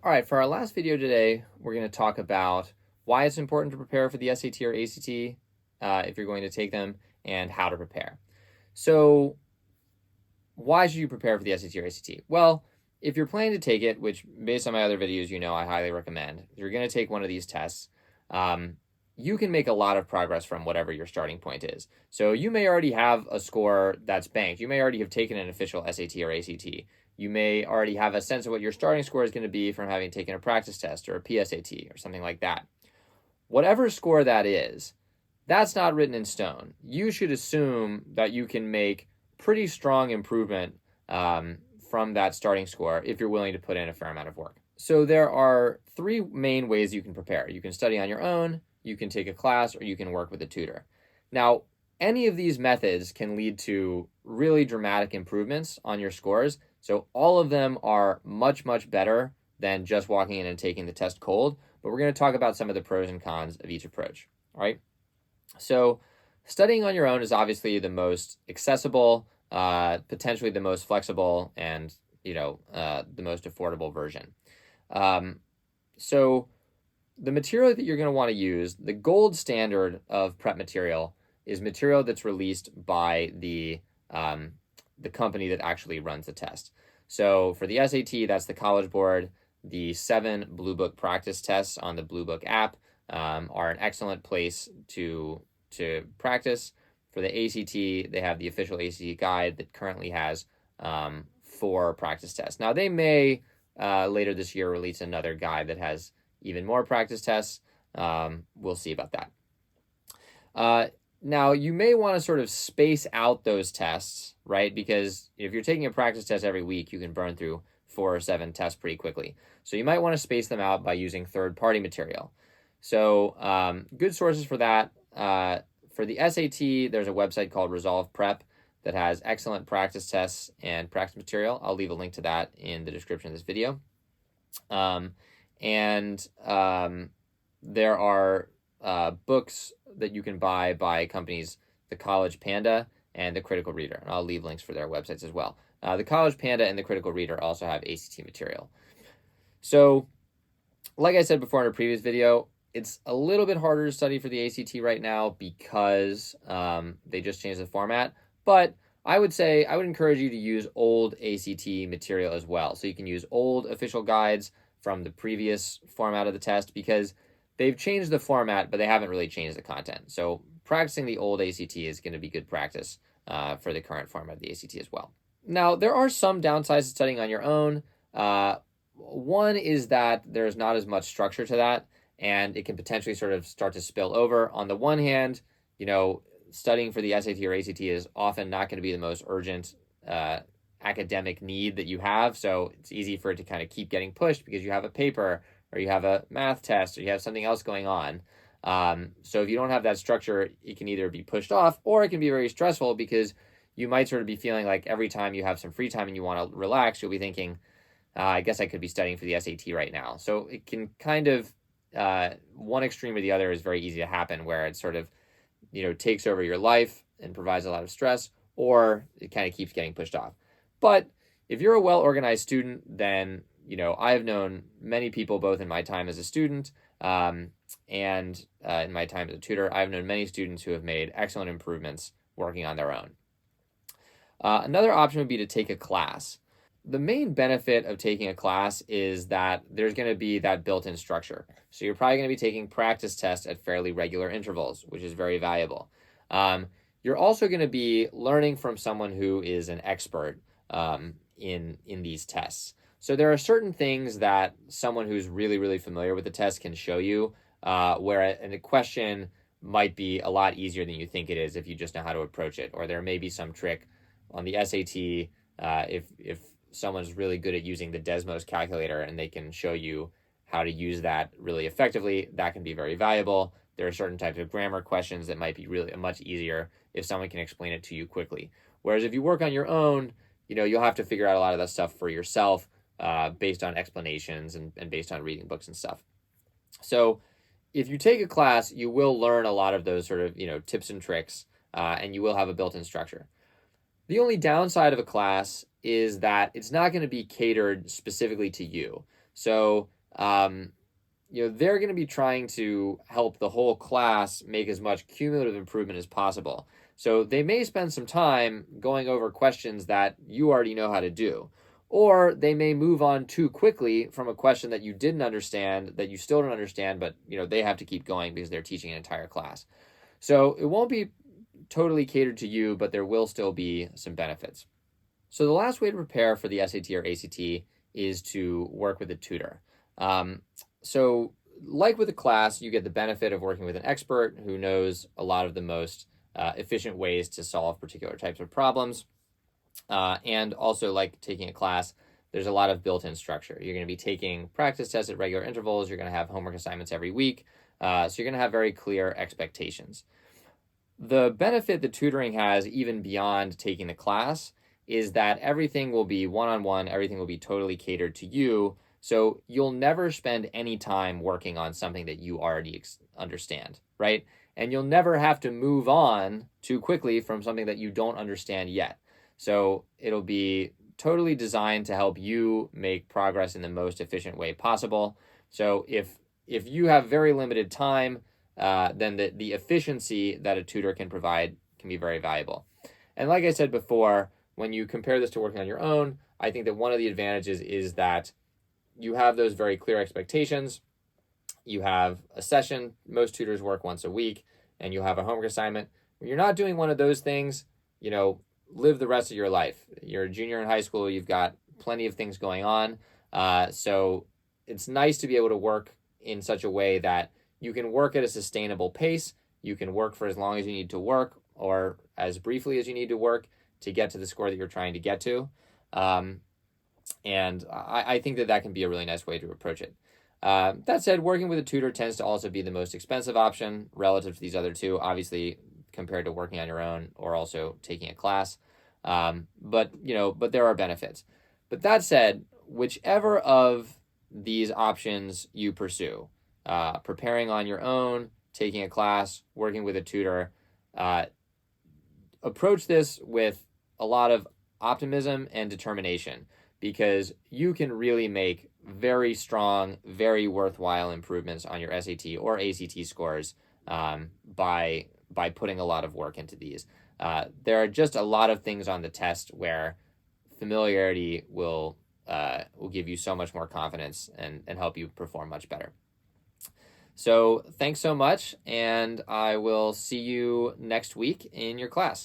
All right, for our last video today, we're going to talk about why it's important to prepare for the SAT or ACT if you're going to take them, and how to prepare. So why should you prepare for the SAT or ACT? Well, if you're planning to take it, which based on my other videos, I highly recommend, if you're going to take one of these tests, you can make a lot of progress from whatever your starting point is. So you may already have a score that's banked. You may already have taken an official SAT or ACT. You may already have a sense of what your starting score is going to be from having taken a practice test or a PSAT or something like that. Whatever score that is, that's not written in stone. You should assume that you can make pretty strong improvement from that starting score if you're willing to put in a fair amount of work. So there are three main ways you can prepare. You can study on your own, you can take a class, or you can work with a tutor. Now, any of these methods can lead to really dramatic improvements on your scores. So all of them are much, much better than just walking in and taking the test cold. But we're going to talk about some of the pros and cons of each approach. All right. So studying on your own is obviously the most accessible, potentially the most flexible, and the most affordable version. So the material that you're going to want to use, the gold standard of prep material, is material that's released by the company that actually runs the test. So for the SAT, that's the College Board. The 7 Blue Book practice tests on the Blue Book app are an excellent place to practice. For the ACT, they have the official ACT guide that currently has 4 practice tests. Now, they may later this year release another guide that has even more practice tests. We'll see about that. Now, you may want to sort of space out those tests, right? Because if you're taking a practice test every week, you can burn through 4 or 7 tests pretty quickly. So you might want to space them out by using third-party material. So good sources for that. For the SAT, there's a website called Resolve Prep that has excellent practice tests and practice material. I'll leave a link to that in the description of this video. There are books that you can buy by companies, the College Panda and the Critical Reader. And I'll leave links for their websites as well. The College Panda and the Critical Reader also have ACT material. So, like I said before in a previous video, it's a little bit harder to study for the ACT right now because they just changed the format. But I would encourage you to use old ACT material as well. So you can use old official guides from the previous format of the test, because they've changed the format, but they haven't really changed the content. So practicing the old ACT is going to be good practice for the current format of the ACT as well. Now, there are some downsides to studying on your own. One is that there's not as much structure to that, and it can potentially sort of start to spill over. On the one hand, studying for the SAT or ACT is often not going to be the most urgent academic need that you have. So it's easy for it to kind of keep getting pushed because you have a paper, or you have a math test, or you have something else going on. So if you don't have that structure, it can either be pushed off, or it can be very stressful because you might sort of be feeling like every time you have some free time and you want to relax, you'll be thinking, I guess I could be studying for the SAT right now. So it can kind of, one extreme or the other is very easy to happen, where it sort of, takes over your life and provides a lot of stress, or it kind of keeps getting pushed off. But if you're a well-organized student, then, I've known many people, both in my time as a student and in my time as a tutor, I've known many students who have made excellent improvements working on their own. Another option would be to take a class. The main benefit of taking a class is that there's going to be that built-in structure. So you're probably going to be taking practice tests at fairly regular intervals, which is very valuable. You're also going to be learning from someone who is an expert in these tests. So there are certain things that someone who's really, really familiar with the test can show you, where a question might be a lot easier than you think it is if you just know how to approach it. Or there may be some trick on the SAT if someone's really good at using the Desmos calculator and they can show you how to use that really effectively, that can be very valuable. There are certain types of grammar questions that might be really much easier if someone can explain it to you quickly. Whereas if you work on your own, you'll have to figure out a lot of that stuff for yourself based on explanations and based on reading books and stuff. So if you take a class, you will learn a lot of those sort of, tips and tricks, and you will have a built-in structure. The only downside of a class is that it's not going to be catered specifically to you. So, they're going to be trying to help the whole class make as much cumulative improvement as possible. So they may spend some time going over questions that you already know how to do. Or they may move on too quickly from a question that you didn't understand, that you still don't understand, but they have to keep going because they're teaching an entire class. So it won't be totally catered to you, but there will still be some benefits. So the last way to prepare for the SAT or ACT is to work with a tutor. So like with a class, you get the benefit of working with an expert who knows a lot of the most efficient ways to solve particular types of problems. And also, like taking a class, there's a lot of built-in structure. You're going to be taking practice tests at regular intervals. You're going to have homework assignments every week. So you're going to have very clear expectations. The benefit that tutoring has, even beyond taking the class, is that everything will be one-on-one. Everything will be totally catered to you. So you'll never spend any time working on something that you already understand, right? And you'll never have to move on too quickly from something that you don't understand yet. So it'll be totally designed to help you make progress in the most efficient way possible. So if you have very limited time, then the efficiency that a tutor can provide can be very valuable. And like I said before, when you compare this to working on your own, I think that one of the advantages is that you have those very clear expectations. You have a session. Most tutors work once a week, and you have a homework assignment. When you're not doing one of those things, live the rest of your life. You're a junior in high school. You've got plenty of things going on. So it's nice to be able to work in such a way that you can work at a sustainable pace. You can work for as long as you need to work or as briefly as you need to work to get to the score that you're trying to get to. And I think that can be a really nice way to approach it. That said, working with a tutor tends to also be the most expensive option relative to these other two, obviously, compared to working on your own or also taking a class. But there are benefits. But that said, whichever of these options you pursue, preparing on your own, taking a class, working with a tutor, approach this with a lot of optimism and determination, because you can really make very strong, very worthwhile improvements on your SAT or ACT scores by putting a lot of work into these. There are just a lot of things on the test where familiarity will give you so much more confidence and help you perform much better. So thanks so much, and I will see you next week in your class.